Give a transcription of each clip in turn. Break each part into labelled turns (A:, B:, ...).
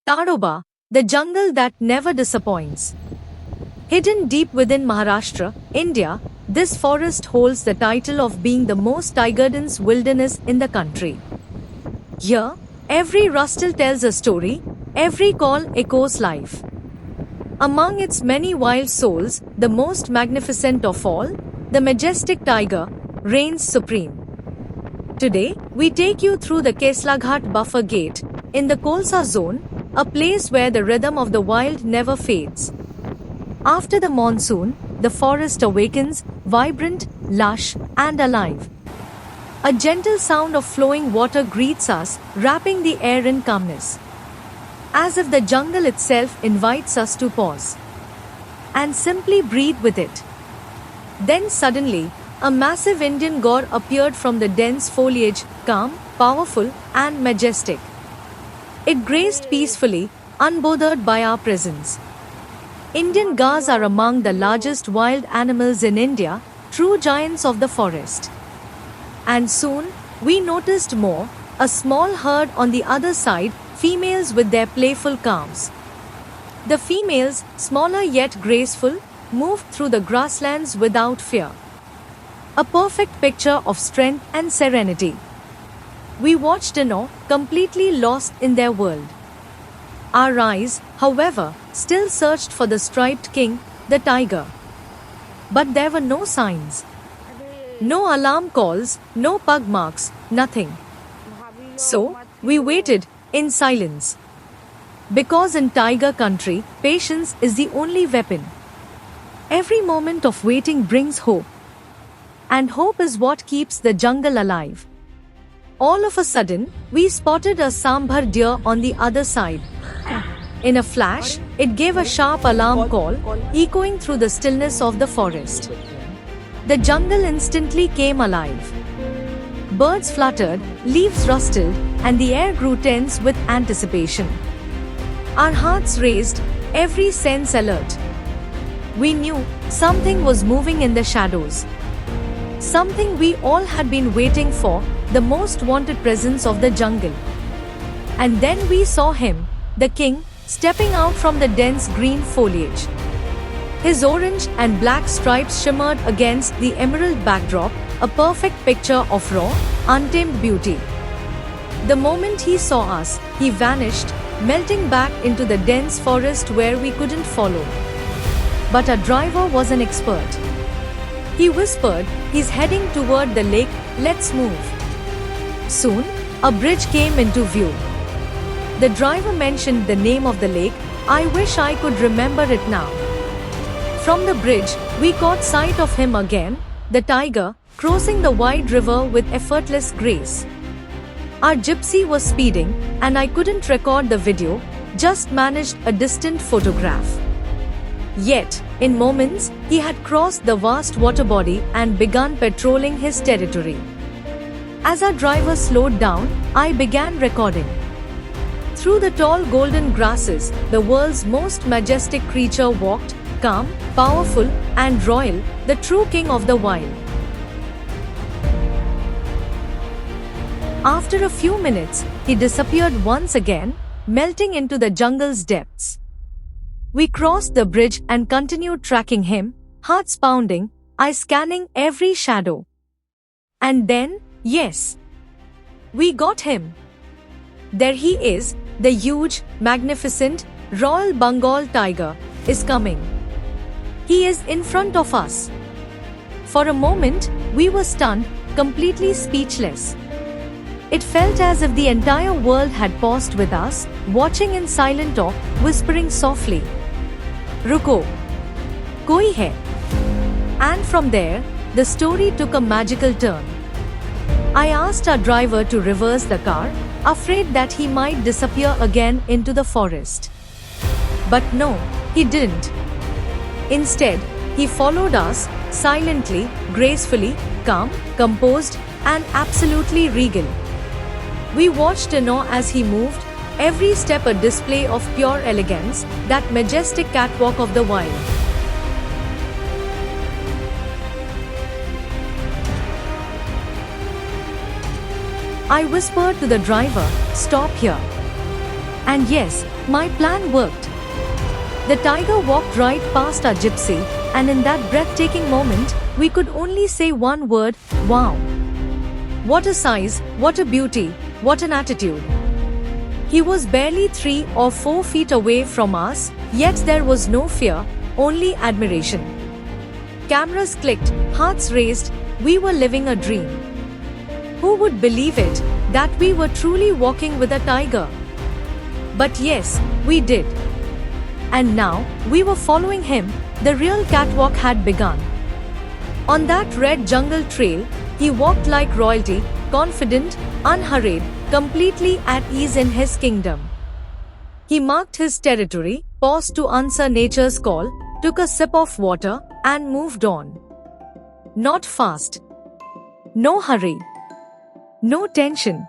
A: Tadoba, the jungle that never disappoints. Hidden deep within Maharashtra, India, this forest holds the title of being the most tiger-dense wilderness in the country. Here, every rustle tells a story, every call echoes life. Among its many wild souls, the most magnificent of all, the majestic tiger, reigns supreme. Today, we take you through the Keslaghat Buffer Gate, in the Kolsa zone, a place where the rhythm of the wild never fades. After the monsoon, the forest awakens, vibrant, lush, and alive. A gentle sound of flowing water greets us, wrapping the air in calmness. As if the jungle itself invites us to pause and simply breathe with it. Then suddenly, a massive Indian gaur appeared from the dense foliage, calm, powerful, and majestic. It grazed peacefully, unbothered by our presence. Indian gaurs are among the largest wild animals in India, true giants of the forest. And soon, we noticed more, a small herd on the other side, females with their playful calves. The females, smaller yet graceful, moved through the grasslands without fear. A perfect picture of strength and serenity. We watched in awe, completely lost in their world. Our eyes, however, still searched for the striped king, the tiger. But there were no signs. No alarm calls, no pug marks, nothing. So, we waited, in silence. Because in tiger country, patience is the only weapon. Every moment of waiting brings hope. And hope is what keeps the jungle alive. All of a sudden, we spotted a Sambhar deer on the other side. In a flash, it gave a sharp alarm call, echoing through the stillness of the forest. The jungle instantly came alive. Birds fluttered, leaves rustled, and the air grew tense with anticipation. Our hearts raced, every sense alert. We knew something was moving in the shadows. Something we all had been waiting for, the most wanted presence of the jungle. And then we saw him, the king, stepping out from the dense green foliage. His orange and black stripes shimmered against the emerald backdrop, a perfect picture of raw, untamed beauty. The moment he saw us, he vanished, melting back into the dense forest where we couldn't follow. But our driver was an expert. He whispered, "He's heading toward the lake, let's move." Soon, a bridge came into view. The driver mentioned the name of the lake. I wish I could remember it now. From the bridge, we caught sight of him again, the tiger, crossing the wide river with effortless grace. Our gypsy was speeding, and I couldn't record the video, just managed a distant photograph. Yet, in moments, he had crossed the vast water body and begun patrolling his territory. As our driver slowed down, I began recording. Through the tall golden grasses, the world's most majestic creature walked, calm, powerful, and royal, the true king of the wild. After a few minutes, he disappeared once again, melting into the jungle's depths. We crossed the bridge and continued tracking him, hearts pounding, eyes scanning every shadow. And then, yes, we got him. There he is, the huge, magnificent, Royal Bengal tiger, is coming. He is in front of us. For a moment, we were stunned, completely speechless. It felt as if the entire world had paused with us, watching in silent awe, whispering softly, "Ruko, koi hai." And from there, the story took a magical turn. I asked our driver to reverse the car, afraid that he might disappear again into the forest. But no, he didn't. Instead, he followed us, silently, gracefully, calm, composed, and absolutely regal. We watched in awe as he moved, every step a display of pure elegance, that majestic catwalk of the wild. I whispered to the driver, "Stop here." And yes, My plan worked. The tiger walked right past our gypsy, and in that breathtaking moment, we could only say one word: wow. What a size, what a beauty, what an attitude. He was barely 3 or 4 feet away from us, yet there was no fear, only admiration. Cameras clicked, hearts raced, we were living a dream. Who would believe it, that we were truly walking with a tiger? But yes, we did. And now, we were following him, the real catwalk had begun. On that red jungle trail, he walked like royalty, confident, unhurried, completely at ease in his kingdom. He marked his territory, paused to answer nature's call, took a sip of water, and moved on. Not fast. No hurry. No tension.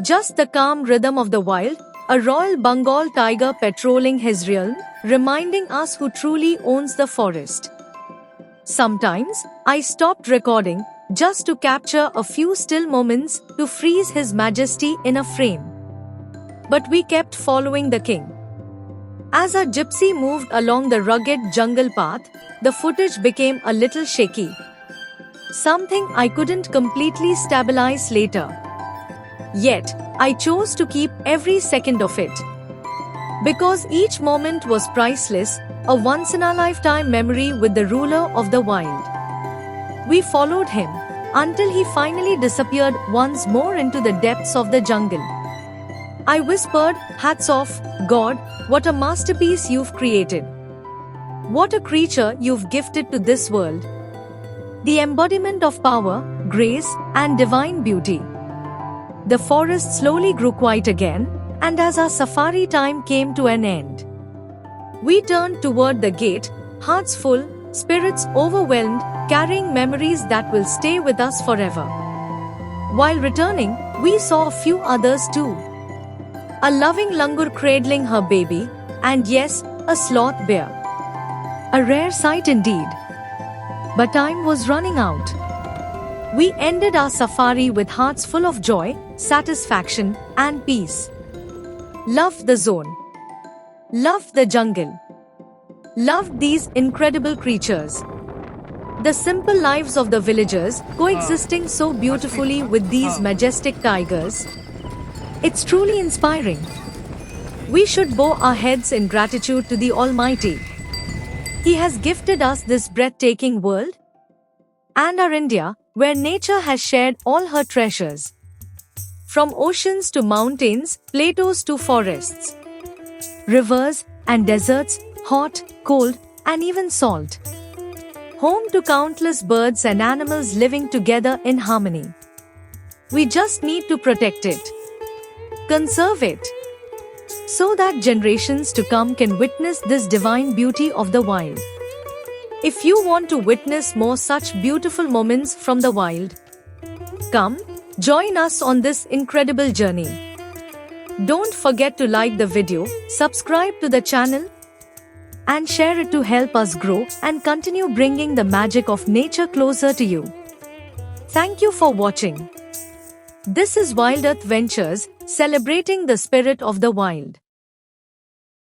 A: Just the calm rhythm of the wild, a Royal Bengal tiger patrolling his realm, reminding us who truly owns the forest. Sometimes, I stopped recording, just to capture a few still moments to freeze His Majesty in a frame. But we kept following the king. As our gypsy moved along the rugged jungle path, the footage became a little shaky. Something I couldn't completely stabilize later. Yet, I chose to keep every second of it. Because each moment was priceless, a once-in-a-lifetime memory with the ruler of the wild. We followed him, until he finally disappeared once more into the depths of the jungle. I whispered, "Hats off, God, what a masterpiece you've created. What a creature you've gifted to this world. The embodiment of power, grace, and divine beauty." The forest slowly grew quiet again, and as our safari time came to an end, we turned toward the gate, hearts full, spirits overwhelmed, carrying memories that will stay with us forever. While returning, we saw a few others too. A loving langur cradling her baby, and yes, a sloth bear. A rare sight indeed. But time was running out. We ended our safari with hearts full of joy, satisfaction, and peace. Loved the zone. Loved the jungle. Loved these incredible creatures. The simple lives of the villagers, coexisting so beautifully with these majestic tigers. It's truly inspiring. We should bow our heads in gratitude to the Almighty. He has gifted us this breathtaking world and our India, where nature has shared all her treasures. From oceans to mountains, plateaus to forests, rivers and deserts, hot, cold, and even salt. Home to countless birds and animals living together in harmony. We just need to protect it, conserve it, so that generations to come can witness this divine beauty of the wild. If you want to witness more such beautiful moments from the wild, come, join us on this incredible journey. Don't forget to like the video, subscribe to the channel, and share it to help us grow and continue bringing the magic of nature closer to you. Thank you for watching. This is Wild Earth Ventures, celebrating the spirit of the wild.